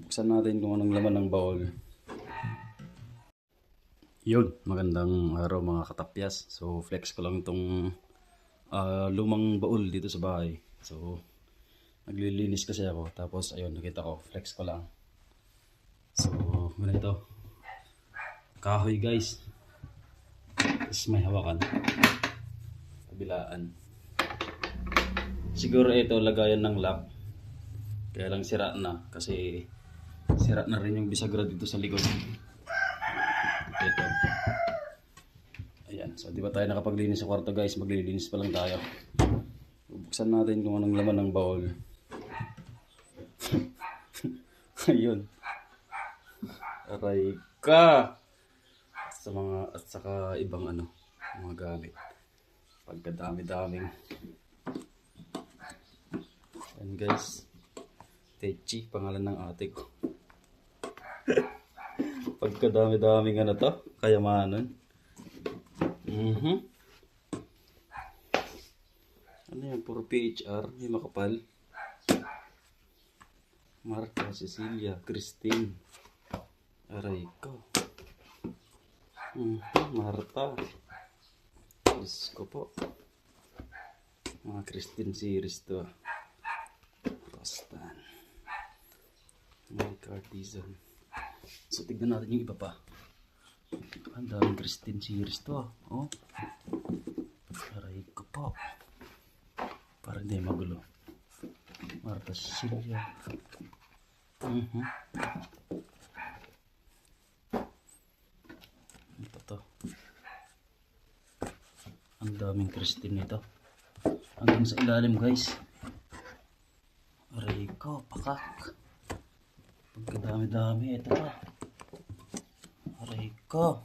Buksan natin kung anong laman ng baul. Yun, magandang araw mga katapyas. So flex ko lang itong lumang baul dito sa bahay. So naglilinis kasi ako. Tapos ayun, nakita ko, flex ko lang. So ganito. Kahoy guys. Tapos may hawakan. Kabilaan. Siguro ito lagayan ng lock. Kaya lang sira na kasi sira na rin yung bisagra dito sa likod. Ito. Ayan. So di ba tayo nakapaglinis sa kwarto guys? Maglilinis pa lang tayo. Buksan natin kung anong laman ng baul. Ayun. Aray ka! Sa mga at saka ibang mga gamit. Pagkadami-daming. Ayan guys. Techi, pangalan ng ate ko. Pagkadami-daming to, kayamanan. Ano yan, puro PHR, may makapal. Marta, Cecilia, Christine. Aray ko. Marta. Diyos ko po. Mga Christine series to. Rostan. May Cartizan. So tignan natin yung iba pa. Ang daming Christine series to. Oh. Aray ko po. Para hindi magulo. Marta Cecilia. Ito to. Ang daming Christine nito. Hanggang sa ilalim guys. Aray ko, pakak. Pagkadami-dami ito pa. Aray ko.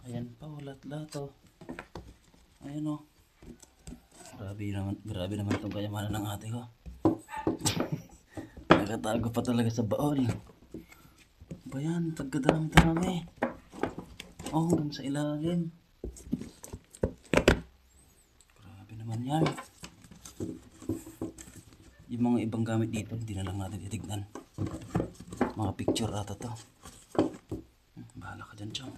Ayan pa, lahat-lahat oh. Ayan oh. Grabe naman itong kayamanan ng ate ko. Nakatago pa talaga sa baol. Ba yan, pagkadami-dami. Oh, hanggang sa ilalim. Grabe naman yan. Yung mga ibang gamit dito, hindi na lang natin titignan. Mga picture ata to. Bahala ka dyan, chong.